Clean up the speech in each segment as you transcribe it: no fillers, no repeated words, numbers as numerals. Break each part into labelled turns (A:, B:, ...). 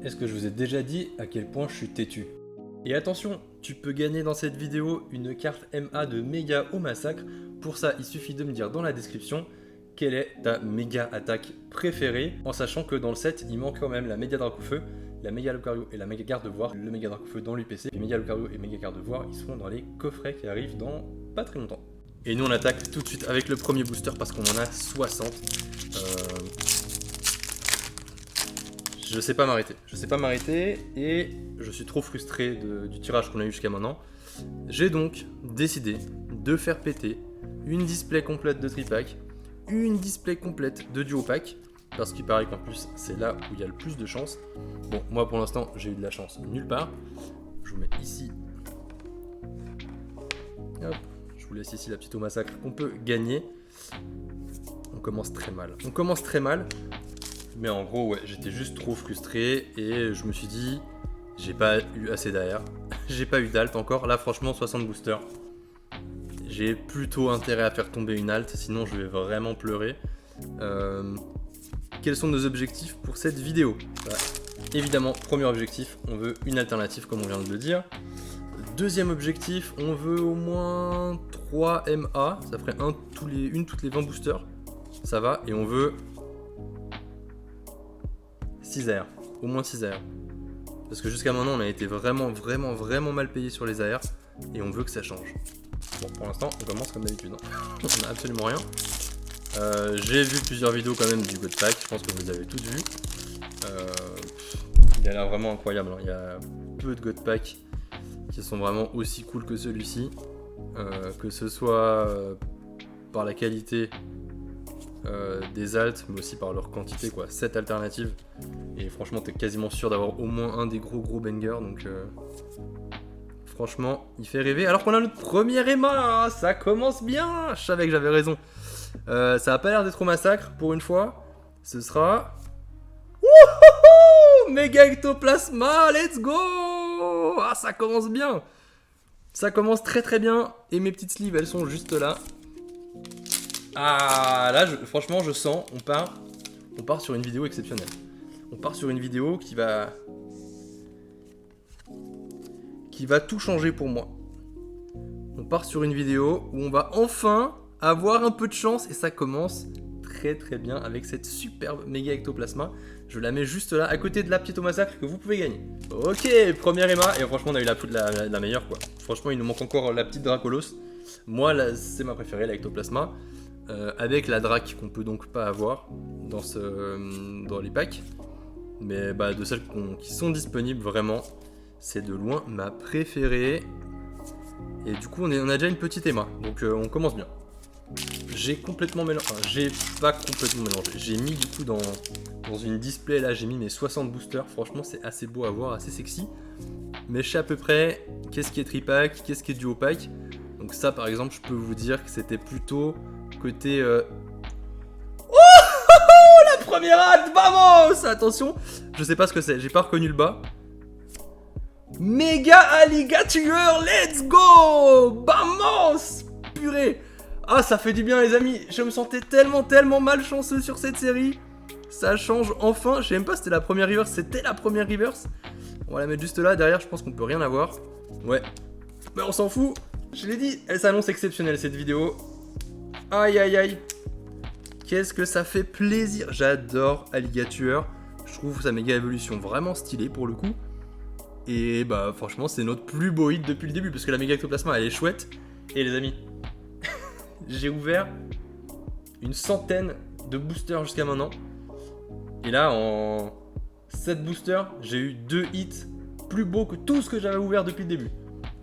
A: Est-ce que je vous ai déjà dit à quel point je suis têtu? Et attention, tu peux gagner dans cette vidéo une carte MA de méga au massacre. Pour ça, il suffit de me dire dans la description quelle est ta méga attaque préférée, en sachant que dans le set, il manque quand même la méga Dracofeu, la méga Lucario et la méga garde de voir. Le méga Dracofeu dans l'UPC, les méga Lucario et méga garde de voir, ils seront dans les coffrets qui arrivent dans pas très longtemps. Et nous on attaque tout de suite avec le premier booster parce qu'on en a 60. Je sais pas m'arrêter et je suis trop frustré du tirage qu'on a eu jusqu'à maintenant. J'ai donc décidé de faire péter une display complète de tripack, une display complète de duo pack, parce qu'il paraît qu'en plus c'est là où il y a le plus de chance. Bon, moi pour l'instant j'ai eu de la chance nulle part. Je vous mets ici. Hop, je vous laisse ici la petite au massacre qu'on peut gagner. On commence très mal. Mais en gros, ouais, j'étais juste trop frustré et je me suis dit, j'ai pas eu assez d'AR, j'ai pas eu d'alt encore. Là, franchement, 60 boosters. J'ai plutôt intérêt à faire tomber une alt, sinon je vais vraiment pleurer. Quels sont nos objectifs pour cette vidéo? Évidemment, premier objectif, on veut une alternative comme on vient de le dire. Deuxième objectif, on veut au moins 3 MA, ça ferait une toutes les 20 boosters. Ça va, et on veut 6 AR, au moins 6 AR. Parce que jusqu'à maintenant on a été vraiment mal payé sur les AR et on veut que ça change. Bon, pour l'instant on commence comme d'habitude, on n'a absolument rien. J'ai vu plusieurs vidéos quand même du God Pack, je pense que vous les avez toutes vues. Il a l'air vraiment incroyable, il y a peu de God Pack qui sont vraiment aussi cool que celui-ci. Que ce soit par la qualité des alts, mais aussi par leur quantité, quoi. 7 alternatives. Et franchement, t'es quasiment sûr d'avoir au moins un des gros bangers. Donc, franchement, il fait rêver. Alors qu'on a notre premier Emma, ça commence bien. Je savais que j'avais raison. Ça a pas l'air d'être au massacre pour une fois. Ce sera. Wouhouhou, Méga Ectoplasma, let's go! Ah, ça commence bien. Ça commence très bien. Et mes petites sleeves, elles sont juste là. Ah, là, franchement, je sens, on part sur une vidéo exceptionnelle. On part sur une vidéo qui va tout changer pour moi. On part sur une vidéo où on va enfin avoir un peu de chance et ça commence très bien avec cette superbe méga ectoplasma. Je la mets juste là, à côté de la petite au massacre que vous pouvez gagner. Ok, première Emma, et franchement, on a eu la meilleure, quoi. Franchement, il nous manque encore la petite Dracolos. Moi, c'est ma préférée, la ectoplasma. Avec la drac qu'on peut donc pas avoir dans les packs, mais de celles qui sont disponibles, vraiment c'est de loin ma préférée. Et du coup on a déjà une petite Emma, donc on commence bien. J'ai complètement mélangé, enfin j'ai pas complètement mélangé, j'ai mis du coup dans une display là, j'ai mis mes 60 boosters. Franchement c'est assez beau à voir, assez sexy, mais je sais à peu près qu'est-ce qui est tripack, qu'est-ce qui est duo pack. Donc ça par exemple je peux vous dire que c'était plutôt côté Oh, la première halte, vamos! Attention, je sais pas ce que c'est, j'ai pas reconnu le bas. Méga alligator, let's go! Vamos! Purée! Ah, ça fait du bien les amis, je me sentais tellement malchanceux sur cette série. Ça change enfin, je sais même pas si c'était la première reverse, c'était la première reverse. On va la mettre juste là, derrière je pense qu'on peut rien avoir. Ouais, mais on s'en fout. Je l'ai dit, elle s'annonce exceptionnelle cette vidéo. Aïe. Qu'est-ce que ça fait plaisir. J'adore Alligator. Je trouve sa méga évolution vraiment stylée pour le coup. Et franchement c'est notre plus beau hit depuis le début. Parce que la méga ectoplasma elle est chouette. Et les amis, j'ai ouvert une centaine de boosters jusqu'à maintenant. Et là en 7 boosters, j'ai eu 2 hits plus beaux que tout ce que j'avais ouvert depuis le début.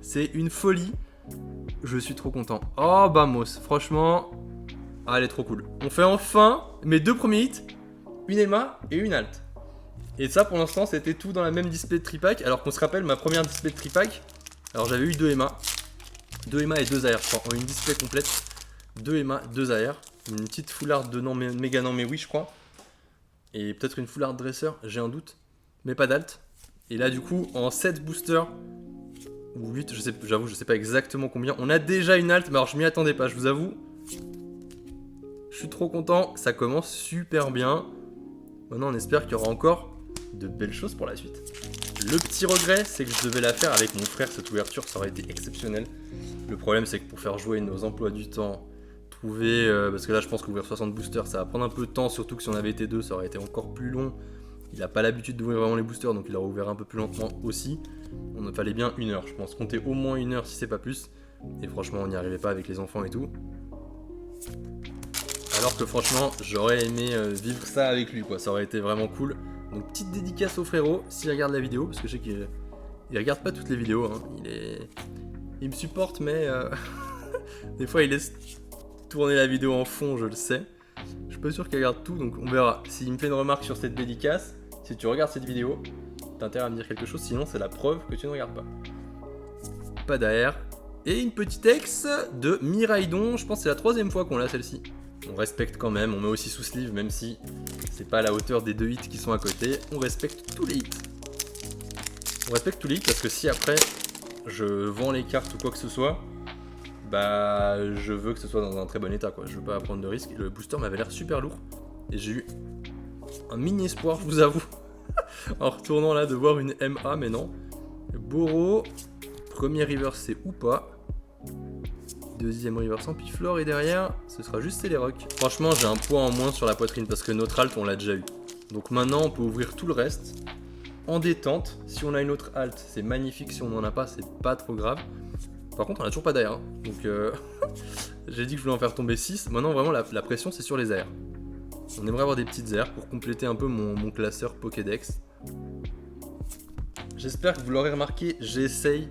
A: C'est une folie. Je suis trop content. Oh vamos, franchement, elle est trop cool. On fait enfin mes 2 premiers hits, une Emma et une alt. Et ça pour l'instant c'était tout dans la même display de tripack. Alors qu'on se rappelle ma première display de tripack. Alors j'avais eu 2 Emma. 2 Emma et 2 AR, je crois. En une display complète. 2 Emma, 2 AR. Une petite foularde de méga non mais oui je crois. Et peut-être une foularde dresseur, j'ai un doute. Mais pas d'alt. Et là du coup en 7 boosters. Ou 8, j'avoue, je sais pas exactement combien. On a déjà une alt, mais alors je m'y attendais pas, je vous avoue. Je suis trop content, ça commence super bien. Maintenant on espère qu'il y aura encore de belles choses pour la suite. Le petit regret, c'est que je devais la faire avec mon frère, cette ouverture, ça aurait été exceptionnel. Le problème, c'est que pour faire jouer nos emplois du temps, trouver... parce que là, je pense qu'ouvrir 60 boosters, ça va prendre un peu de temps, surtout que si on avait été deux, ça aurait été encore plus long. Il n'a pas l'habitude d'ouvrir vraiment les boosters, donc il aurait ouvert un peu plus lentement aussi. On fallait bien 1 heure, je pense. Compter au moins 1 heure si c'est pas plus. Et franchement, on n'y arrivait pas avec les enfants et tout. Alors que franchement, j'aurais aimé vivre ça avec lui, quoi. Ça aurait été vraiment cool. Donc petite dédicace au frérot, s'il regarde la vidéo, parce que je sais qu'il regarde pas toutes les vidéos. Hein. Il me supporte, mais des fois il laisse tourner la vidéo en fond, je le sais. Je suis pas sûr qu'il regarde tout, donc on verra. S'il me fait une remarque sur cette dédicace, si tu regardes cette vidéo, t'as intérêt à me dire quelque chose, sinon c'est la preuve que tu ne regardes pas. Pas d'AR. Et une petite ex de Miraidon, je pense que c'est la 3e fois qu'on l'a celle-ci. On respecte quand même, on met aussi sous sleeve, même si c'est pas à la hauteur des 2 hits qui sont à côté. On respecte tous les hits. On respecte tous les hits parce que si après je vends les cartes ou quoi que ce soit, bah je veux que ce soit dans un très bon état, quoi. Je veux pas prendre de risques. Le booster m'avait l'air super lourd et j'ai eu un mini espoir, je vous avoue, en retournant là de voir une MA, mais non. Boro, premier river c'est ou pas. Deuxième river sans piflore et derrière ce sera juste Celerock. Franchement j'ai un poids en moins sur la poitrine parce que notre alt on l'a déjà eu. Donc maintenant on peut ouvrir tout le reste en détente. Si on a une autre alt c'est magnifique, si on n'en a pas c'est pas trop grave. Par contre on a toujours pas d'AR hein. Donc j'ai dit que je voulais en faire tomber 6. Maintenant vraiment la pression c'est sur les AR. On aimerait avoir des petites AR pour compléter un peu mon classeur Pokédex. J'espère que vous l'aurez remarqué, j'essaye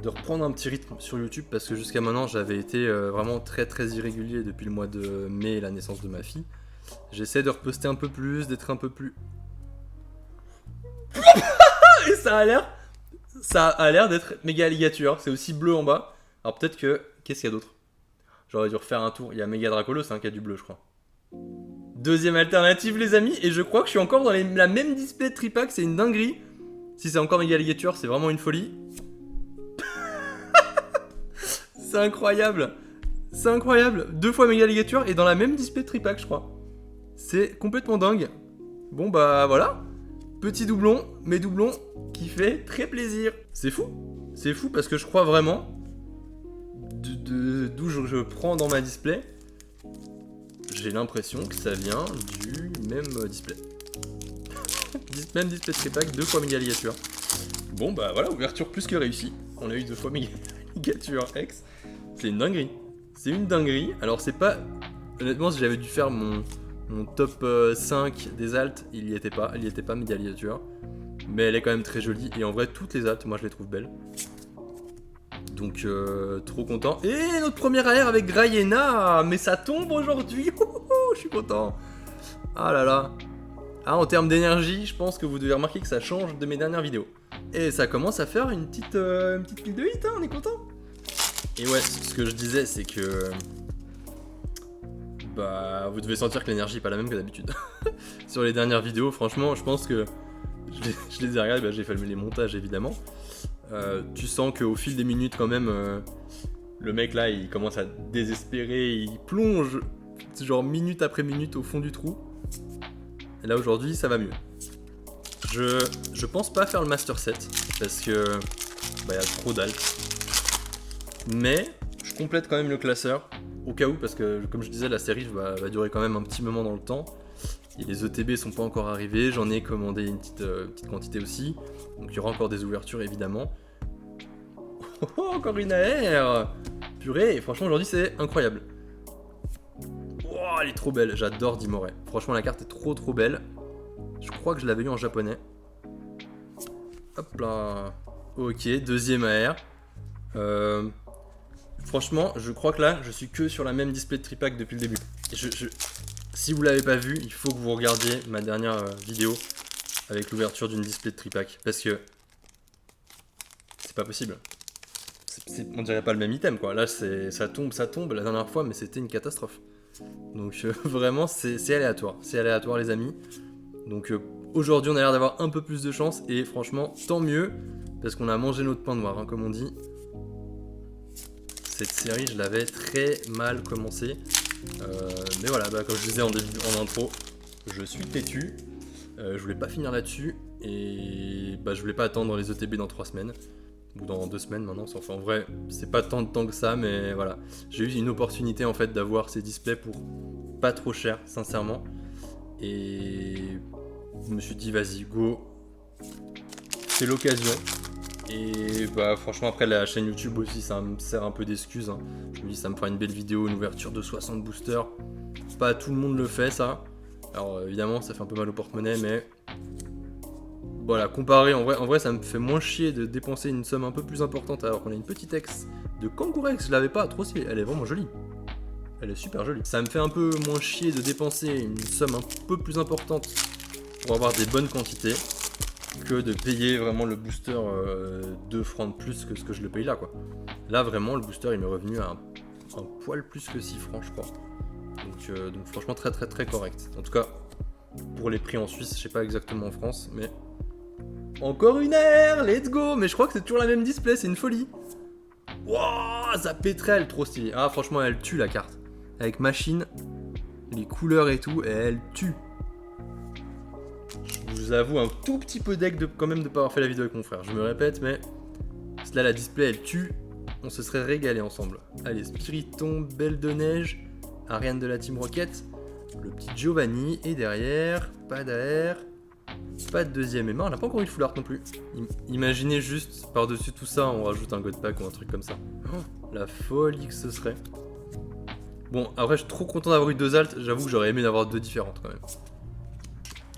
A: de reprendre un petit rythme sur YouTube parce que jusqu'à maintenant j'avais été vraiment très irrégulier depuis le mois de mai et la naissance de ma fille. J'essaie de reposter un peu plus, d'être un peu plus... Et ça a l'air d'être méga alligator, c'est aussi bleu en bas. Alors peut-être que... Qu'est-ce qu'il y a d'autre? J'aurais dû refaire un tour, il y a méga Dracolos hein, qui a du bleu je crois. Deuxième alternative les amis, et je crois que je suis encore dans la même display de tripack, c'est une dinguerie. Si c'est encore méga alligator, c'est vraiment une folie. C'est incroyable. C'est incroyable. 2 fois méga alligator et dans la même display de tripack je crois. C'est complètement dingue. Bon bah voilà. Petit doublon, mais doublon qui fait très plaisir. C'est fou. C'est fou parce que je crois vraiment d'où je prends dans ma display. J'ai l'impression que ça vient du même display. Même display de tripack, 2 fois méga alligator. Bon bah voilà, ouverture plus que réussie. On a eu 2 fois méga alligator X. C'est une dinguerie. C'est une dinguerie. Alors c'est pas... Honnêtement si j'avais dû faire mon top 5 des altes, il y était pas méga alligator. Mais elle est quand même très jolie. Et en vrai toutes les altes, moi je les trouve belles. Donc trop content. Et notre première AR avec Grayena. Mais ça tombe aujourd'hui. Je suis content. Ah là là. Ah, en termes d'énergie, je pense que vous devez remarquer que ça change de mes dernières vidéos. Et ça commence à faire une petite pile de hits, hein, on est content. Et ouais, ce que je disais, c'est que... Bah, vous devez sentir que l'énergie n'est pas la même que d'habitude. Sur les dernières vidéos, franchement, je pense que... Je les ai regardées, bah, j'ai fait les montages évidemment. Tu sens qu'au fil des minutes quand même, le mec là, il commence à désespérer, il plonge genre minute après minute au fond du trou. Et là aujourd'hui ça va mieux. Je pense pas faire le master set parce que bah, y a trop d'alt. Mais je complète quand même le classeur au cas où parce que comme je disais la série va durer quand même un petit moment dans le temps. Et les ETB sont pas encore arrivés, j'en ai commandé une petite quantité aussi. Donc il y aura encore des ouvertures évidemment. Oh, encore une AR. Purée, franchement aujourd'hui c'est incroyable. Oh, elle est trop belle, j'adore Dimore. Franchement la carte est trop belle. Je crois que je l'avais eu en japonais. Hop là. Ok, deuxième AR. Franchement, je crois que là, je suis que sur la même display de tripack depuis le début. Si vous l'avez pas vu, il faut que vous regardiez ma dernière vidéo avec l'ouverture d'une display de tripack. Parce que c'est pas possible. On dirait pas le même item quoi. Là, ça tombe la dernière fois, mais c'était une catastrophe. Donc vraiment, c'est aléatoire. C'est aléatoire les amis. Donc aujourd'hui, on a l'air d'avoir un peu plus de chance. Et franchement, tant mieux. Parce qu'on a mangé notre pain noir, hein, comme on dit. Cette série, je l'avais très mal commencé. Mais voilà, bah, comme je disais en intro, je suis têtu. Je voulais pas finir là-dessus et bah je voulais pas attendre les ETB dans 3 semaines ou dans 2 semaines maintenant. Enfin en vrai c'est pas tant de temps que ça, mais voilà, j'ai eu une opportunité en fait d'avoir ces displays pour pas trop cher sincèrement et je me suis dit vas-y go, c'est l'occasion. Et bah franchement après la chaîne YouTube aussi ça me sert un peu d'excuse hein. Je me dis ça me fera une belle vidéo, une ouverture de 60 boosters. Pas tout le monde le fait ça. Alors évidemment ça fait un peu mal au porte-monnaie mais voilà, comparé en vrai ça me fait moins chier de dépenser une somme un peu plus importante alors qu'on a une petite ex de Kangourex, je l'avais pas, trop stylée, elle est vraiment jolie. Elle est super jolie. Ça me fait un peu moins chier de dépenser une somme un peu plus importante pour avoir des bonnes quantités que de payer vraiment le booster 2 francs de plus que ce que je le paye là quoi. Là vraiment le booster il m'est revenu à un poil plus que 6 francs je crois. Donc franchement très très très correct. En tout cas pour les prix en Suisse, je sais pas exactement en France mais... Encore une ère, let's go. Mais je crois que c'est toujours la même display, c'est une folie. Wouah, ça pétrelle, trop stylé. Ah franchement elle tue la carte. Avec machine, les couleurs et tout, et elle tue. Je vous avoue un tout petit peu deck quand même de pas avoir fait la vidéo avec mon frère. Je me répète, mais là la display elle tue. On se serait régalé ensemble. Allez, Spiritomb, Belle de Neige, Ariane de la Team Rocket, le petit Giovanni, et derrière, pas d'AR, pas de deuxième Emma. On n'a pas encore eu de full art non plus. Imaginez juste, par-dessus tout ça, on rajoute un God Pack ou un truc comme ça. Oh, la folie que ce serait. Bon, après, je suis trop content d'avoir eu 2 alts. J'avoue que j'aurais aimé d'avoir 2 différentes quand même.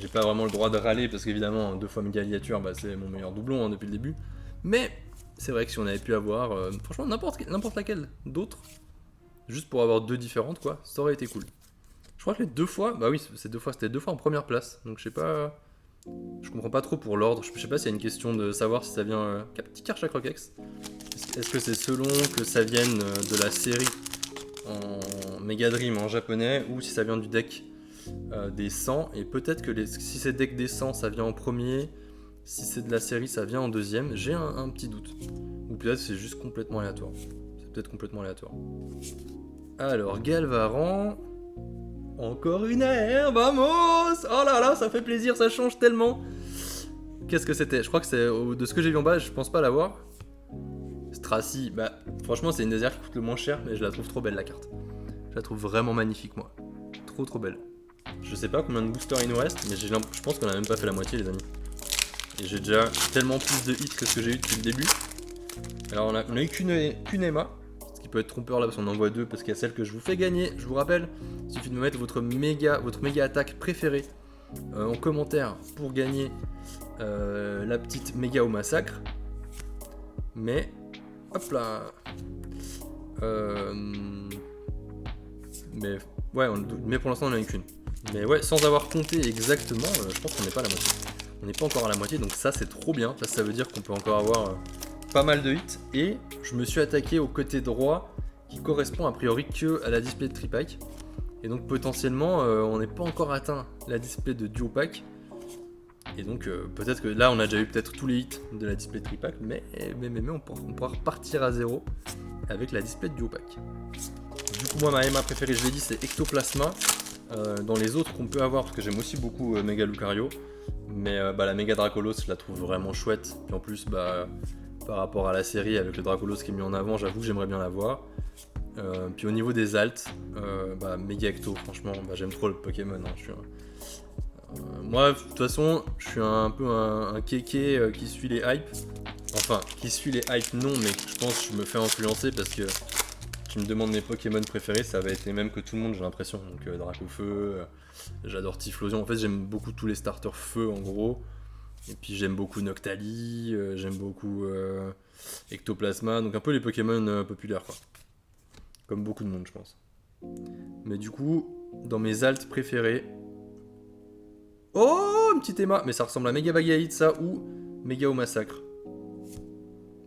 A: J'ai pas vraiment le droit de râler parce qu'évidemment 2 fois méga ligature bah, c'est mon meilleur doublon hein, depuis le début. Mais c'est vrai que si on avait pu avoir franchement n'importe laquelle d'autre, juste pour avoir 2 différentes quoi, ça aurait été cool. Je crois que les 2 fois, bah oui c'était 2 fois en première place, donc je sais pas, je comprends pas trop pour l'ordre, je sais pas s'il y a une question de savoir si ça vient, petit Karchak Rokex, est-ce que c'est selon que ça vienne de la série en Mega Dream en japonais ou si ça vient du deck des 100 et peut-être que si c'est deck des 100 ça vient en premier, si c'est de la série ça vient en deuxième, j'ai un petit doute. Ou peut-être c'est juste complètement aléatoire. C'est peut-être complètement aléatoire. Alors Galvaran, encore une ère, vamos. Oh là là, ça fait plaisir, ça change tellement. Qu'est-ce que c'était? Je crois que c'est de ce que j'ai vu en bas, je pense pas l'avoir. Stracy, bah franchement c'est une des aires qui coûte le moins cher, mais je la trouve trop belle la carte. Je la trouve vraiment magnifique moi. Trop belle. Je sais pas combien de boosters il nous reste, mais je pense qu'on a même pas fait la moitié les amis. Et j'ai déjà tellement plus de hits que ce que j'ai eu depuis le début. Alors on a eu qu'une Emma, ce qui peut être trompeur là parce qu'on en voit 2 parce qu'il y a celle que je vous fais gagner. Je vous rappelle, il suffit de me mettre votre méga attaque préférée en commentaire pour gagner la petite méga au massacre. Mais hop là. Mais ouais, mais pour l'instant on en a eu qu'une. Mais ouais, sans avoir compté exactement, je pense qu'on n'est pas à la moitié. On n'est pas encore à la moitié, donc ça c'est trop bien, parce que ça veut dire qu'on peut encore avoir pas mal de hits. Et je me suis attaqué au côté droit, qui correspond a priori que à la display de tripack. Et donc potentiellement, on n'est pas encore atteint la display de duo pack. Et donc peut-être que là on a déjà eu peut-être tous les hits de la display de tripack, mais on pourra repartir à zéro avec la display de duo pack. Du coup moi ma MA préférée je l'ai dit c'est Ectoplasma. Dans les autres qu'on peut avoir, parce que j'aime aussi beaucoup Mega Lucario, mais la Mega Dracolos je la trouve vraiment chouette, et en plus par rapport à la série avec le Dracolos qui est mis en avant, j'avoue que j'aimerais bien l'avoir. Puis au niveau des alts, Mega Ecto, franchement j'aime trop le Pokémon, hein. Moi de toute façon je suis un peu un kéké qui suit les hypes, enfin qui suit les hypes non, mais je pense que je me fais influencer parce que tu me demandes mes Pokémon préférés, ça va être les mêmes que tout le monde j'ai l'impression, donc Dracofeu, j'adore Typhlosion, en fait j'aime beaucoup tous les starters feu en gros, et puis j'aime beaucoup Noctali, j'aime beaucoup Ectoplasma, donc un peu les Pokémon populaires quoi, comme beaucoup de monde je pense. Mais du coup, dans mes alts préférés, oh une petite Emma, mais ça ressemble à Mega Bagaïd ça, ou Mega au Massacre.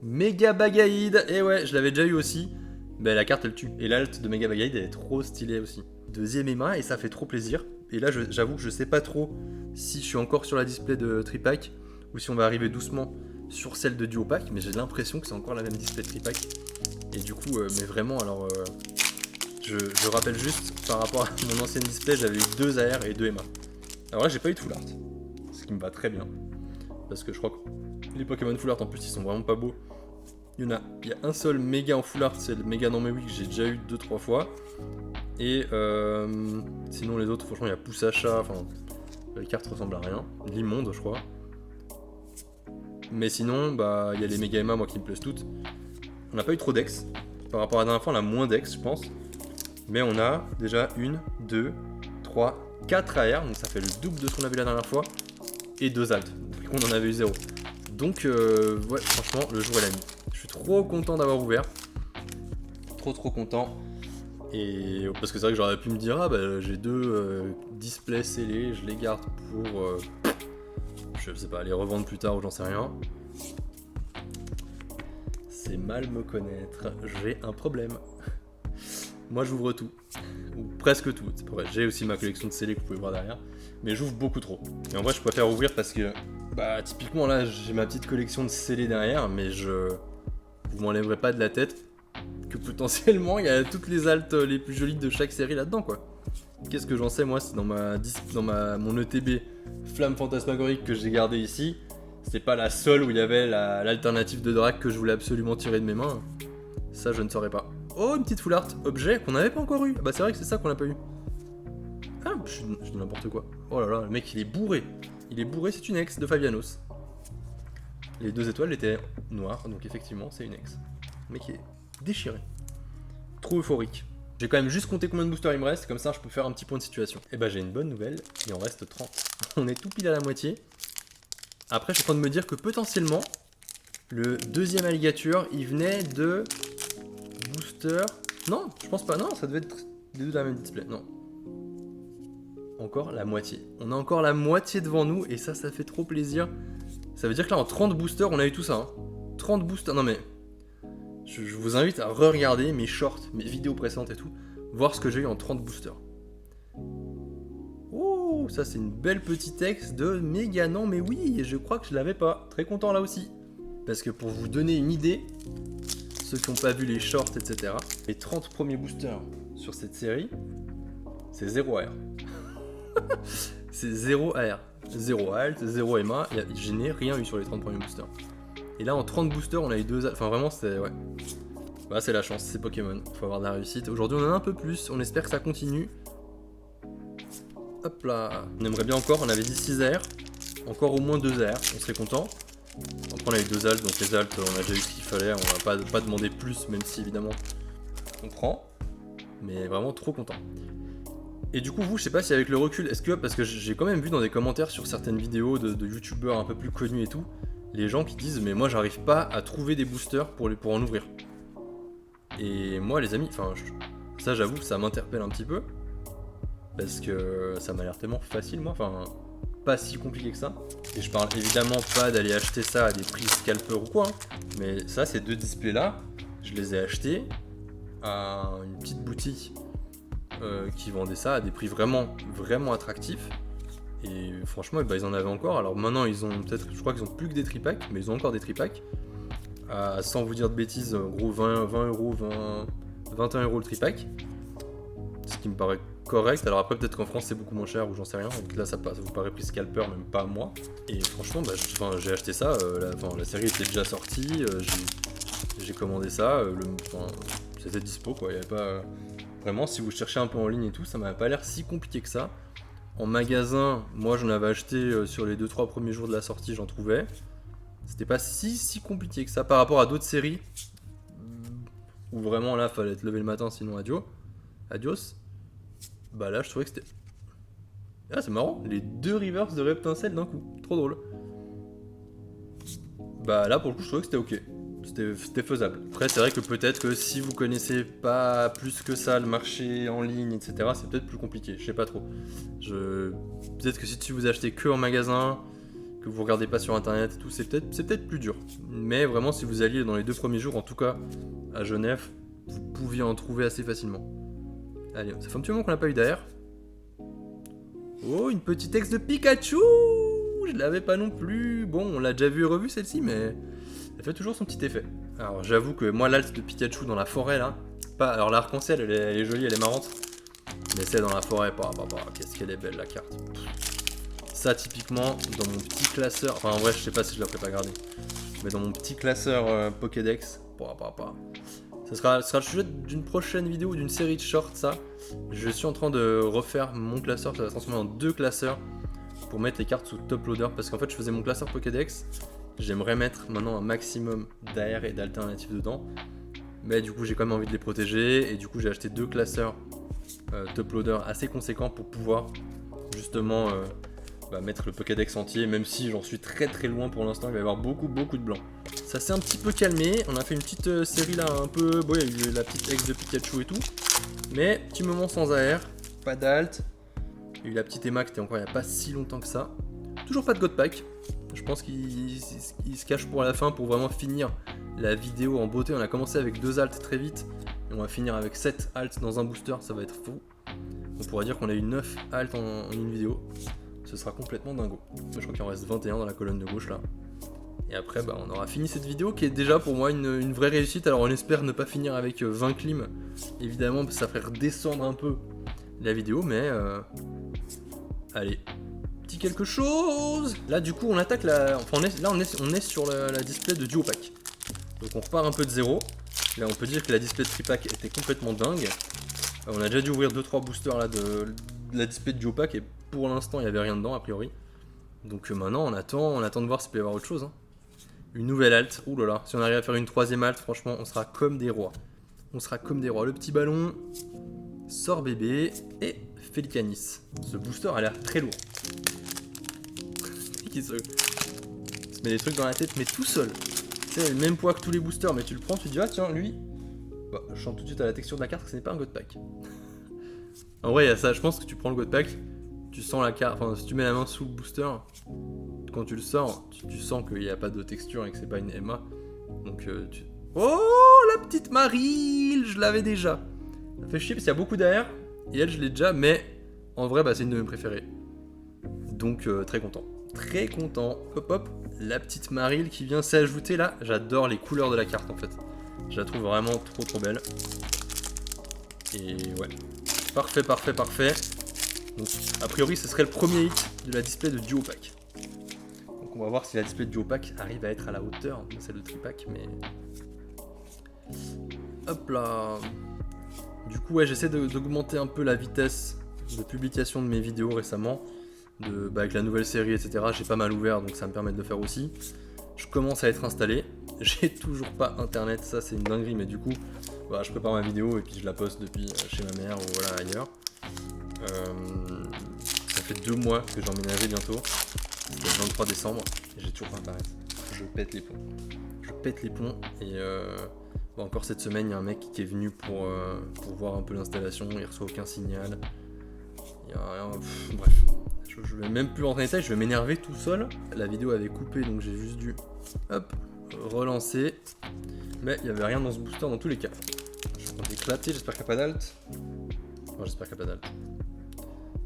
A: Mega Bagaïd, et ouais je l'avais déjà eu aussi. Ben la carte elle tue, et l'alt de Mega Bagaïd elle est trop stylée aussi. Deuxième Emma et ça fait trop plaisir. Et là j'avoue que je sais pas trop si je suis encore sur la display de tripack ou si on va arriver doucement sur celle de duo pack, mais j'ai l'impression que c'est encore la même display de tripack. Et du coup, mais vraiment alors je rappelle juste par rapport à mon ancienne display j'avais eu 2 AR et 2 Emma. Alors là j'ai pas eu de full art. qui me va très bien. Parce que je crois que les Pokémon Full Art en plus ils sont vraiment pas beaux. Il y a un seul méga en Full Art, c'est le méga Normewick que j'ai déjà eu 2-3 fois. Et sinon les autres, franchement il y a Poussacha, enfin les cartes ressemblent à rien. L'immonde je crois. Mais sinon, bah il y a les méga Emma moi qui me plaisent toutes. On n'a pas eu trop d'ex. Par rapport à la dernière fois on a moins d'ex je pense. Mais on a déjà 1, 2, 3, 4 AR, donc ça fait le double de ce qu'on avait la dernière fois. Et 2 alt, donc on en avait eu 0. Donc ouais franchement le jour est la nuit. Je suis trop content d'avoir ouvert. Trop content. Et parce que c'est vrai que j'aurais pu me dire, ah bah j'ai 2 displays scellés, je les garde pour, je sais pas, les revendre plus tard ou j'en sais rien. C'est mal me connaître, j'ai un problème. Moi j'ouvre tout, ou presque tout, c'est pas vrai. J'ai aussi ma collection de scellés que vous pouvez voir derrière, mais j'ouvre beaucoup trop. Et en vrai je préfère ouvrir parce que, bah typiquement là j'ai ma petite collection de scellés derrière, mais vous m'enlèverez pas de la tête que potentiellement il y a toutes les altes les plus jolies de chaque série là-dedans quoi. Qu'est-ce que j'en sais moi, c'est dans mon ETB Flamme Fantasmagorique que j'ai gardé ici, c'était pas la seule où il y avait l'alternative de Drac que je voulais absolument tirer de mes mains. Ça je ne saurais pas. Oh une petite full art objet qu'on n'avait pas encore eu. Bah c'est vrai que c'est ça qu'on n'a pas eu. Ah je dis n'importe quoi. Oh là là le mec il est bourré. Il est bourré, c'est une ex de Fabianos. Les 2 étoiles étaient noires donc effectivement c'est une ex. Le mec est déchiré. Trop euphorique. J'ai quand même juste compté combien de boosters il me reste, comme ça je peux faire un petit point de situation. Et bah j'ai une bonne nouvelle, il en reste 30. On est tout pile à la moitié. Après je suis en train de me dire que potentiellement, le deuxième alligator, il venait de booster... Non, je pense pas, non, ça devait être les 2 de la même display, non. Encore la moitié. On a encore la moitié devant nous, et ça fait trop plaisir. Ça veut dire que là en 30 boosters, on a eu tout ça. Hein. 30 boosters, non mais... Je vous invite à re-regarder mes shorts, mes vidéos précédentes et tout, voir ce que j'ai eu en 30 boosters. Oh, ça c'est une belle petite ex de méga non, mais oui, et je crois que je l'avais pas. Très content là aussi. Parce que pour vous donner une idée, ceux qui n'ont pas vu les shorts, etc., les 30 premiers boosters sur cette série, c'est 0 AR. C'est 0 AR. 0 alt, 0 Emma, je n'ai rien eu sur les 30 premiers boosters. Et là en 30 boosters on a eu 2... Enfin vraiment c'était... Ouais. Bah c'est la chance, c'est Pokémon. Faut avoir de la réussite. Aujourd'hui on en a un peu plus, on espère que ça continue. Hop là. On aimerait bien encore, on avait dit 6 AR. Encore au moins 2 AR, on serait content. Après on a eu 2 altes, donc les altes on a déjà eu ce qu'il fallait. On va pas demander plus, même si évidemment on prend. Mais vraiment trop content. Et du coup vous, je sais pas si avec le recul, est-ce que... Parce que j'ai quand même vu dans des commentaires sur certaines vidéos de youtubeurs un peu plus connus et tout, les gens qui disent mais moi j'arrive pas à trouver des boosters pour en ouvrir. Et moi les amis, enfin ça j'avoue que ça m'interpelle un petit peu. Parce que ça m'a l'air tellement facile moi, enfin pas si compliqué que ça. Et je parle évidemment pas d'aller acheter ça à des prix scalper ou quoi. Hein. Mais ça ces 2 displays là, je les ai achetés à une petite boutique qui vendait ça à des prix vraiment attractifs. Et franchement, bah, ils en avaient encore. Alors maintenant, ils ont peut-être, je crois qu'ils ont plus que des tripacks, mais ils ont encore des tripacks. Sans vous dire de bêtises, en gros 20 euros, 21 euros le tripack. Ce qui me paraît correct. Alors après, peut-être qu'en France c'est beaucoup moins cher ou j'en sais rien. Donc là, ça vous paraît prix scalper, même pas à moi. Et franchement, bah, j'ai acheté ça. La série était déjà sortie. J'ai commandé ça. C'était dispo quoi. Il y avait pas. Vraiment, si vous cherchez un peu en ligne et tout, ça m'avait pas l'air si compliqué que ça. En magasin, moi j'en avais acheté sur les 2-3 premiers jours de la sortie, j'en trouvais. C'était pas si compliqué que ça par rapport à d'autres séries où vraiment là fallait te lever le matin sinon adios. Bah là je trouvais que c'était... Ah c'est marrant, les 2 reverse de Reptincelle d'un coup, trop drôle. Bah là pour le coup je trouvais que c'était ok, c'était faisable. Après c'est vrai que peut-être que si vous connaissez pas plus que ça le marché en ligne etc, c'est peut-être plus compliqué, je sais pas trop. Peut-être que si vous achetez que en magasin, que vous regardez pas sur internet et tout, c'est peut-être plus dur. Mais vraiment si vous alliez dans les 2 premiers jours, en tout cas à Genève, vous pouviez en trouver assez facilement. Allez, ça fait un petit moment qu'on n'a pas eu d'AR. Oh, une petite ex de Pikachu! Je l'avais pas non plus. Bon, on l'a déjà vu et revu celle-ci, mais elle fait toujours son petit effet. Alors j'avoue que moi l'alt de Pikachu dans la forêt là, alors l'arc-en-ciel elle est jolie, elle est marrante. Mais celle dans la forêt, qu'est-ce qu'elle est belle la carte. Ça typiquement dans mon petit classeur, enfin en vrai je sais pas si je la ferai pas garder, mais dans mon petit classeur Pokédex, ça sera le sujet d'une prochaine vidéo ou d'une série de shorts ça. Je suis en train de refaire mon classeur, ça va se transformer en 2 classeurs pour mettre les cartes sous top loader parce qu'en fait je faisais mon classeur Pokédex, j'aimerais mettre maintenant un maximum d'AR et d'alternatives dedans, mais du coup j'ai quand même envie de les protéger et du coup j'ai acheté 2 classeurs top loader assez conséquents pour pouvoir justement mettre le Pokédex entier, même si j'en suis très très loin pour l'instant, il va y avoir beaucoup de blancs. Ça s'est un petit peu calmé, on a fait une petite série là un peu, bon il y a eu la petite ex de Pikachu et tout, mais petit moment sans AR, pas d'alt, il y a eu la petite Emma qui était encore il n'y a pas si longtemps que ça, toujours pas de God Pack, je pense qu'il se cache pour la fin pour vraiment finir la vidéo en beauté. On a commencé avec 2 alts très vite, et on va finir avec 7 alts dans un booster, ça va être fou. On pourrait dire qu'on a eu 9 alts en une vidéo. Ce sera complètement dingo. Je crois qu'il en reste 21 dans la colonne de gauche là. Et après on aura fini cette vidéo qui est déjà pour moi une vraie réussite. Alors on espère ne pas finir avec 20 clims. Évidemment parce que ça ferait redescendre un peu la vidéo. Mais allez. Petit quelque chose. Là du coup on attaque on est sur la display de Duo Pack. Donc on repart un peu de zéro. Là on peut dire que la display de Tripack était complètement dingue. On a déjà dû ouvrir 2-3 boosters là de la display de Duo Pack et pour l'instant il n'y avait rien dedans a priori. Donc maintenant on attend de voir s'il peut y avoir autre chose. Hein. Une nouvelle alt, ouh là là, si on arrive à faire une 3ème alt, franchement on sera comme des rois. On sera comme des rois. Le petit ballon, sort bébé et Félicanis. Ce booster a l'air très lourd. Il se met des trucs dans la tête mais tout seul. Tu sais, le même poids que tous les boosters mais tu le prends, tu te dis ah tiens lui. Bah, je chante tout de suite à la texture de la carte que ce n'est pas un God Pack. En vrai, il y a ça, je pense que tu prends le God Pack, tu sens la carte, enfin si tu mets la main sous le booster, quand tu le sors, tu sens qu'il n'y a pas de texture et que c'est pas une Emma. Donc Oh, la petite Marill, je l'avais déjà. Ça fait chier parce qu'il y a beaucoup d'AR, et elle je l'ai déjà, mais en vrai c'est une de mes préférées. Donc très content. Très content. Hop hop, la petite Marill qui vient s'ajouter là, j'adore les couleurs de la carte en fait. Je la trouve vraiment trop belle. Et ouais. Parfait. Donc a priori ce serait le premier hit de la display de Duo Pack. Donc on va voir si la display de Duo Pack arrive à être à la hauteur de celle de Tripack, mais... Hop là. Du coup ouais, j'essaie d'augmenter un peu la vitesse de publication de mes vidéos récemment. Avec la nouvelle série etc. J'ai pas mal ouvert donc ça me permet de le faire aussi. Je commence à être installé. J'ai toujours pas internet, ça c'est une dinguerie, mais du coup je prépare ma vidéo et puis je la poste depuis chez ma mère ou voilà ailleurs. Ça fait 2 mois que j'ai emménagé bientôt, c'était le 23 décembre et j'ai toujours pas internet. Je pète les plombs et encore cette semaine il y a un mec qui est venu pour voir un peu l'installation, il reçoit aucun signal. Bref. Je vais même plus rentrer en détail, je vais m'énerver tout seul. La vidéo avait coupé donc j'ai juste dû relancer. Mais il n'y avait rien dans ce booster dans tous les cas. Je suis en train d'éclater, j'espère qu'il n'y a pas d'alt. Enfin, j'espère qu'il n'y a pas d'alt.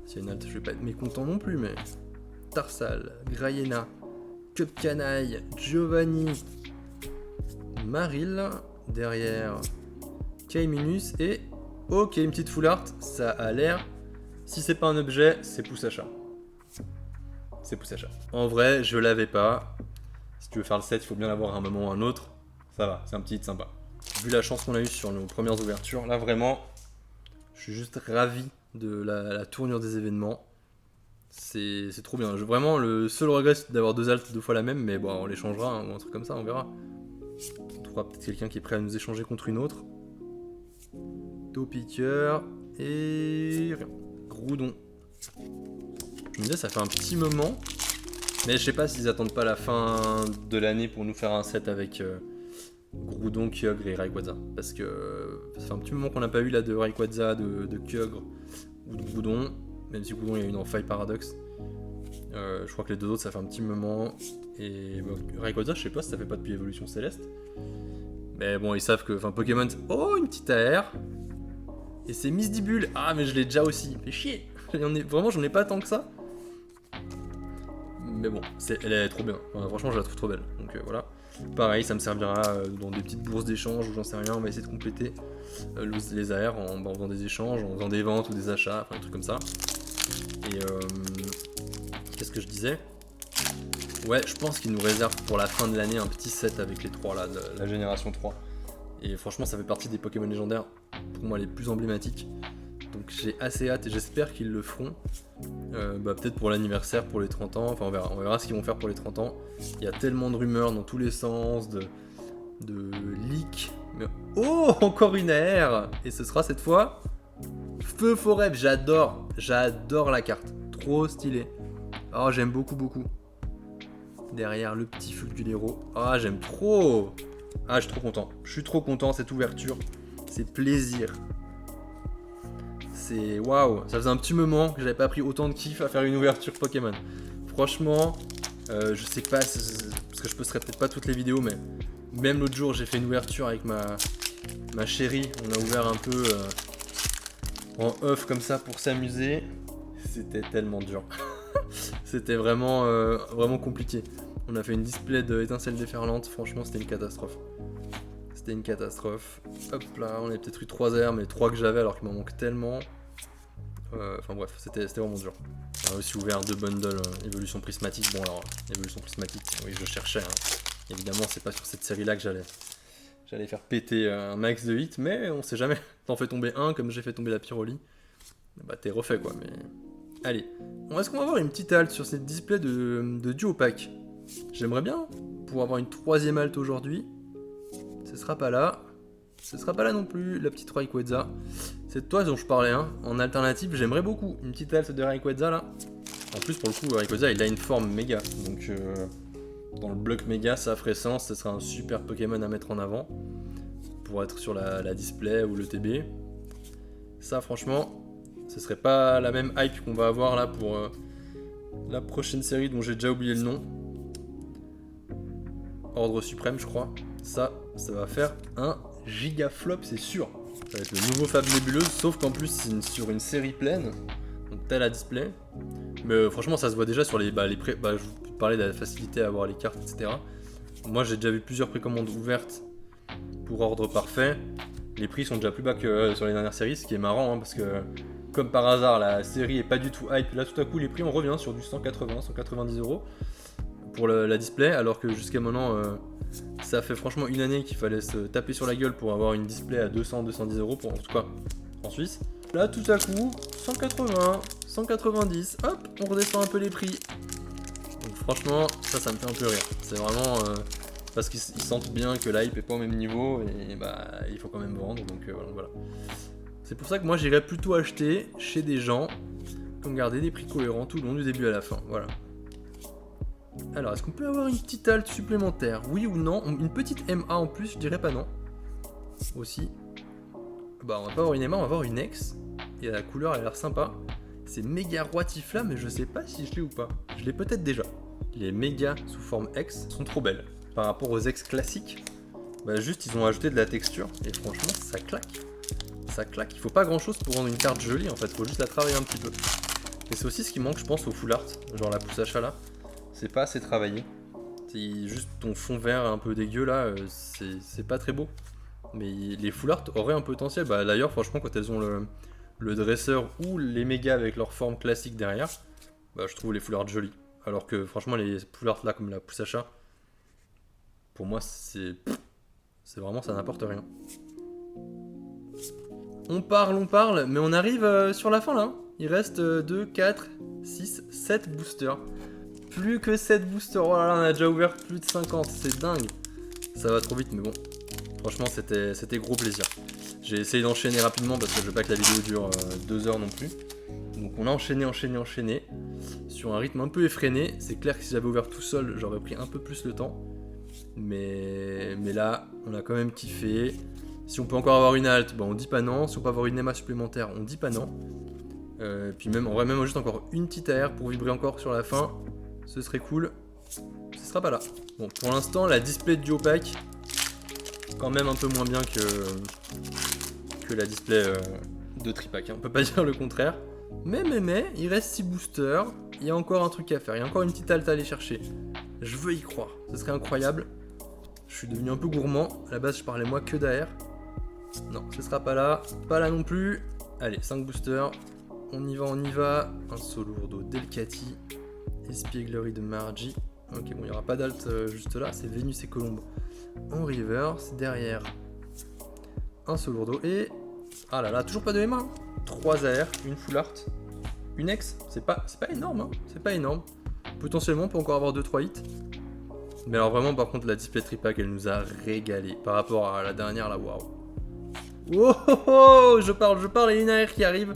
A: S'il y a une alt, je vais pas être mécontent non plus, mais... Tarsal, Grayena, Cupcanaille, Giovanni, Marill, derrière Kaiminus et... Ok, une petite full art, ça a l'air... Si c'est pas un objet, c'est pouce achat. C'est pouce achat. En vrai, je l'avais pas. Si tu veux faire le set, il faut bien l'avoir à un moment ou à un autre. Ça va, c'est un petit hit sympa. Vu la chance qu'on a eue sur nos premières ouvertures, là vraiment, je suis juste ravi de la tournure des événements. C'est trop bien. Vraiment, le seul regret c'est d'avoir 2 alts 2 fois la même, mais bon, on les changera hein, ou un truc comme ça, on verra. On trouvera peut-être quelqu'un qui est prêt à nous échanger contre une autre. Topiqueur et rien. Groudon. Je me disais, ça fait un petit moment, mais je sais pas s'ils attendent pas la fin de l'année pour nous faire un set avec Groudon, Kyogre et Rayquaza. Parce que ça fait un petit moment qu'on n'a pas eu là de Rayquaza, de Kyogre ou de Groudon. Même si Groudon il y a eu dans Fire Paradox. Je crois que les 2 autres ça fait un petit moment. Et Rayquaza, je sais pas si ça fait pas depuis Évolution Céleste. Mais bon, ils savent que. Enfin, Pokémon. Oh, une petite AR. Et c'est Misdibule. Ah, mais je l'ai déjà aussi. Fait chier. Vraiment, j'en ai pas tant que ça. Mais bon, elle est trop bien. Enfin, franchement, je la trouve trop belle. Donc voilà. Pareil, ça me servira dans des petites bourses d'échange ou j'en sais rien. On va essayer de compléter les AR en faisant des échanges, en faisant des ventes ou des achats, enfin des trucs comme ça. Et qu'est-ce que je disais. Ouais, je pense qu'il nous réserve pour la fin de l'année un petit set avec les 3 là, de la génération 3. Et franchement, ça fait partie des Pokémon légendaires, pour moi, les plus emblématiques. Donc j'ai assez hâte et j'espère qu'ils le feront. Peut-être pour l'anniversaire, pour les 30 ans, enfin on verra ce qu'ils vont faire pour les 30 ans. Il y a tellement de rumeurs dans tous les sens, de leaks. Mais oh, encore une AR. Et ce sera cette fois Feu Forêt, j'adore la carte, trop stylé. Oh, j'aime beaucoup. Derrière le petit Fulgulero, ah j'aime trop. Ah, je suis trop content, cette ouverture, c'est plaisir. C'est waouh, ça faisait un petit moment que j'avais pas pris autant de kiff à faire une ouverture Pokémon. Franchement, je sais pas, parce que je posterai peut-être pas toutes les vidéos, mais même l'autre jour j'ai fait une ouverture avec ma chérie, on a ouvert un peu en off comme ça pour s'amuser. C'était tellement dur. C'était vraiment compliqué. On a fait une display d'étincelles déferlantes, franchement c'était une catastrophe. Hop là, on a peut-être eu 3 airs, mais 3 que j'avais alors qu'il m'en manque tellement. Enfin bref, c'était vraiment dur. On a aussi ouvert 2 bundles évolution prismatique. Bon alors, évolution prismatique, oui je cherchais. Évidemment, c'est pas sur cette série-là que j'allais faire péter un max de hit, mais on sait jamais. T'en fais tomber un, comme j'ai fait tomber la Pyroli. Bah t'es refait quoi, mais... Allez, est-ce qu'on va avoir une petite halte sur cette display de duo pack? J'aimerais bien pouvoir avoir une 3ème halte aujourd'hui. Ce sera pas là non plus, la petite Rayquaza. C'est de toi dont je parlais, en alternative, j'aimerais beaucoup une petite halte de Rayquaza là. En plus, pour le coup, Rayquaza il a une forme méga, donc dans le bloc méga, ça ferait sens, ce serait un super Pokémon à mettre en avant pour être sur la display ou le TB. Ça, franchement, ce serait pas la même hype qu'on va avoir là pour la prochaine série dont j'ai déjà oublié le nom. Ordre suprême, je crois. Ça va faire un giga flop, c'est sûr. Ça va être le nouveau Fab Nébuleuse, sauf qu'en plus c'est sur une série pleine, donc tel à display. Mais franchement, ça se voit déjà sur les prix. Je vous parlais de la facilité à avoir les cartes, etc. Moi, j'ai déjà vu plusieurs précommandes ouvertes pour Ordre Parfait. Les prix sont déjà plus bas que sur les dernières séries, ce qui est marrant, parce que comme par hasard, la série est pas du tout hype. Là, tout à coup, les prix on revient sur du 190 € pour la display, alors que jusqu'à maintenant, ça fait franchement une année qu'il fallait se taper sur la gueule pour avoir une display à 200-210 €, en tout cas en Suisse. Là, tout à coup, 180, 190, hop, on redescend un peu les prix. Donc franchement, ça me fait un peu rire. C'est vraiment parce qu'ils sentent bien que l'hype est pas au même niveau et il faut quand même vendre, donc voilà. C'est pour ça que moi j'irais plutôt acheter chez des gens qui ont gardé des prix cohérents tout le long du début à la fin, voilà. Alors, est-ce qu'on peut avoir une petite halte supplémentaire? Oui ou non? Une petite MA en plus, je dirais pas non. Aussi. On va pas avoir une MA, on va avoir une X. Et la couleur elle a l'air sympa. C'est méga roi Tifla, mais je sais pas si je l'ai ou pas. Je l'ai peut-être déjà. Les méga sous forme X sont trop belles. Par rapport aux X classiques, juste ils ont ajouté de la texture. Et franchement, ça claque. Ça claque. Il faut pas grand chose pour rendre une carte jolie en fait. Faut juste la travailler un petit peu. Et c'est aussi ce qui manque, je pense, au full art. Genre la pousse achat là. C'est pas assez travaillé. C'est juste ton fond vert un peu dégueu là, c'est pas très beau. Mais les full art auraient un potentiel. D'ailleurs, franchement, quand elles ont le dresseur ou les mégas avec leur forme classique derrière, je trouve les full art jolis. Alors que franchement, les full art là, comme la pousse achat, pour moi, c'est vraiment, ça n'apporte rien. On parle, mais on arrive sur la fin là. Il reste 2, 4, 6, 7 boosters. Plus que 7 boosters, oh là là, on a déjà ouvert plus de 50, c'est dingue. Ça va trop vite, mais bon, franchement, c'était gros plaisir. J'ai essayé d'enchaîner rapidement parce que je veux pas que la vidéo dure 2 heures non plus. Donc on a enchaîné sur un rythme un peu effréné. C'est clair que si j'avais ouvert tout seul, j'aurais pris un peu plus le temps. Mais là, on a quand même kiffé. Si on peut encore avoir une halte, on dit pas non. Si on peut avoir une EMA supplémentaire, on dit pas non. Puis même, on aurait même juste encore une petite AR pour vibrer encore sur la fin. Ce serait cool. Ce sera pas là. Bon, pour l'instant, la display de duo pack, quand même un peu moins bien que la display de tripack. On peut pas dire le contraire. Mais, il reste 6 boosters. Il y a encore un truc à faire. Il y a encore une petite halte à aller chercher. Je veux y croire. Ce serait incroyable. Je suis devenu un peu gourmand. À la base, je parlais moi que d'AR. Non, ce sera pas là. Pas là non plus. Allez, 5 boosters. On y va. Un Solourdo Delcati. Espièglerie de Margie. Ok, bon, il n'y aura pas d'alt juste là, c'est Vénus et Colombe en reverse. Derrière, un Solourdo et... Ah là là, toujours pas de Emma. 3 AR, une full art, une ex. C'est pas énorme, hein. C'est pas énorme. Potentiellement, on peut encore avoir 2-3 hits. Mais alors vraiment, par contre, la display tripack, elle nous a régalé. Par rapport à la dernière, là, waouh. Oh, oh, oh, je parle, et une AR qui arrive.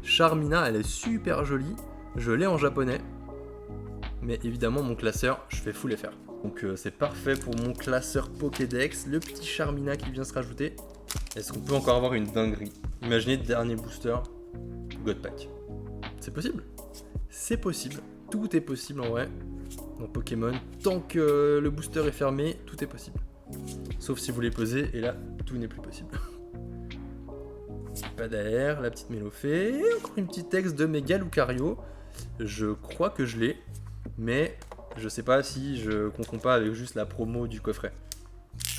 A: Charmina, elle est super jolie. Je l'ai en japonais. Mais évidemment, mon classeur, je fais full FR. Donc c'est parfait pour mon classeur Pokédex. Le petit Charmina qui vient se rajouter. Est-ce qu'on peut encore avoir une dinguerie? Imaginez dernier booster, Godpack. C'est possible. C'est possible. Tout est possible en vrai. Dans Pokémon, tant que le booster est fermé, tout est possible. Sauf si vous les posez, et là, tout n'est plus possible. Pas d'AR, la petite Mélofée, et encore une petite ex de Méga Lucario. Je crois que je l'ai, mais je sais pas si je confonds pas avec juste la promo du coffret.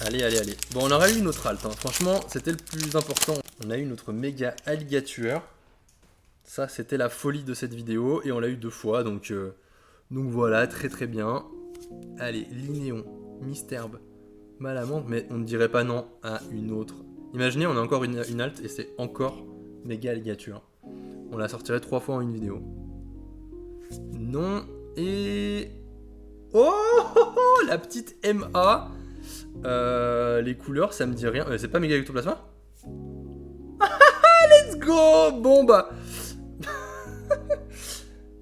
A: Allez, allez, allez. Bon, on aurait eu notre alt, hein. Franchement, c'était le plus important. On a eu notre méga alligatueur. Ça, c'était la folie de cette vidéo, et on l'a eu 2 fois, donc voilà, très très bien. Allez, Linéon, Misterbe, Malamande, mais on ne dirait pas non à une autre. Imaginez, on a encore une alt, et c'est encore méga alligature. On la sortirait 3 fois en une vidéo. Non, et... Oh, oh, oh, la petite MA. Les couleurs, ça me dit rien. C'est pas méga ectoplasma? Let's go. Bon bah...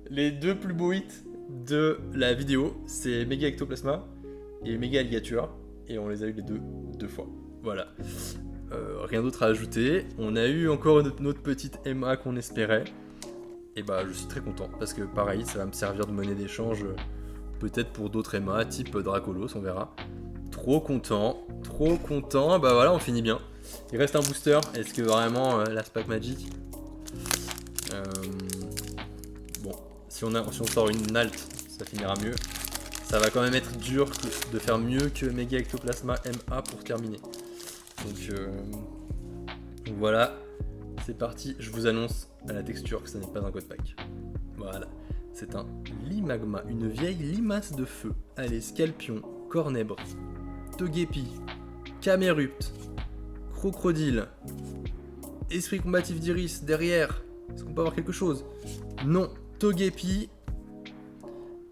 A: Les 2 plus beaux hits de la vidéo, c'est méga ectoplasma et méga alligature. Et on les a eu les 2 fois. Voilà. Rien d'autre à ajouter. On a eu encore notre petite MA qu'on espérait. Et bah je suis très content parce que pareil, ça va me servir de monnaie d'échange peut-être pour d'autres MA type Dracolos, on verra. Trop content, trop content. Bah voilà, on finit bien. Il reste un booster. Est-ce que vraiment la Spack Magic bon, si on sort une alt, ça finira mieux. Ça va quand même être dur de faire mieux que Mega Ectoplasma MA pour terminer. Donc voilà, c'est parti. Je vous annonce à la texture que ça n'est pas un code pack. Voilà, c'est un Limagma, une vieille limace de feu. Allez, Scalpion, Cornèbre, Togepi, Camerupt, Crocodile, Esprit combatif d'Iris derrière. Est-ce qu'on peut avoir quelque chose? Non, Togepi.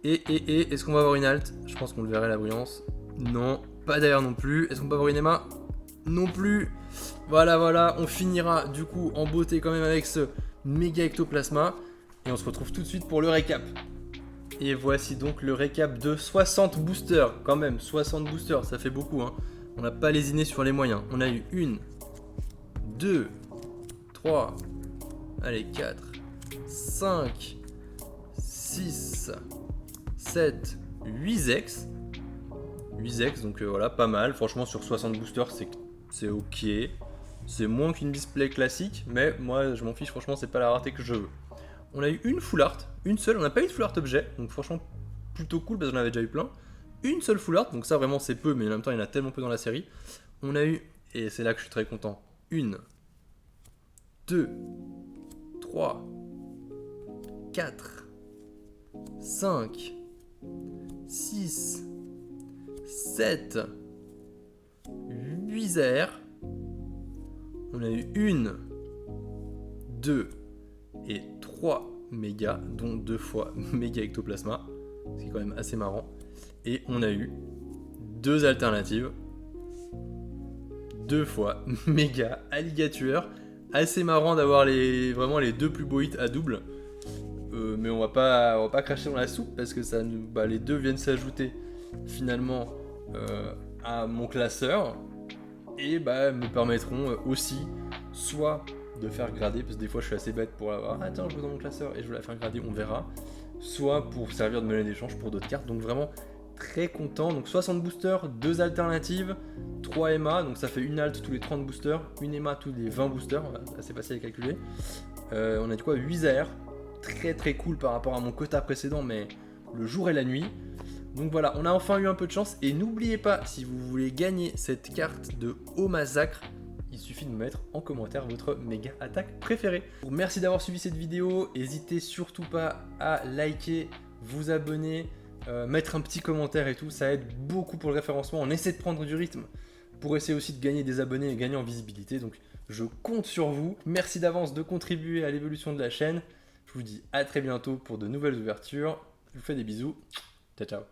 A: Et est-ce qu'on va avoir une alt? Je pense qu'on le verrait la brillance. Non, pas derrière non plus. Est-ce qu'on peut avoir une Emma? Non plus. Voilà, on finira du coup en beauté quand même avec ce méga ectoplasma. Et on se retrouve tout de suite pour le récap. Et voici donc le récap de 60 boosters. Quand même, 60 boosters, ça fait beaucoup, hein. On n'a pas lésiné sur les moyens. On a eu 1, 2, 3, allez, 4, 5, 6, 7, 8 ex. 8 ex, donc voilà, pas mal. Franchement, sur 60 boosters, c'est ok. C'est moins qu'une display classique, mais moi, je m'en fiche. Franchement, c'est pas la rareté que je veux. On a eu une full art, une seule. On n'a pas eu de full art objet, donc franchement, plutôt cool parce qu'on avait déjà eu plein. Une seule full art, donc ça vraiment c'est peu, mais en même temps, il y en a tellement peu dans la série. On a eu, et c'est là que je suis très content, 1, 2, 3, 4, 5, 6, 7, 8 airs. On a eu 1, 2 et 3 méga, dont 2 fois méga ectoplasma, ce qui est quand même assez marrant. Et on a eu 2 alternatives, 2 fois méga alligature. Assez marrant d'avoir vraiment les 2 plus beaux hits à double. Mais on va pas cracher dans la soupe parce que les 2 viennent s'ajouter finalement à mon classeur et me permettront aussi soit de faire grader, parce que des fois je suis assez bête pour avoir tiens je veux dans mon classeur et je veux la faire grader, on verra, soit pour servir de monnaie d'échange pour d'autres cartes. Donc vraiment très content. Donc 60 boosters, 2 alternatives, 3 EMA, donc ça fait une alt tous les 30 boosters, une EMA tous les 20 boosters, assez facile à calculer. On a dit quoi, 8 AR, très très cool par rapport à mon quota précédent, mais le jour et la nuit. Donc voilà, on a enfin eu un peu de chance. Et n'oubliez pas, si vous voulez gagner cette carte de Haut Massacre, il suffit de me mettre en commentaire votre méga attaque préférée. Merci d'avoir suivi cette vidéo. N'hésitez surtout pas à liker, vous abonner, mettre un petit commentaire et tout, ça aide beaucoup pour le référencement. On essaie de prendre du rythme pour essayer aussi de gagner des abonnés et gagner en visibilité. Donc je compte sur vous. Merci d'avance de contribuer à l'évolution de la chaîne. Je vous dis à très bientôt pour de nouvelles ouvertures. Je vous fais des bisous. Ciao ciao.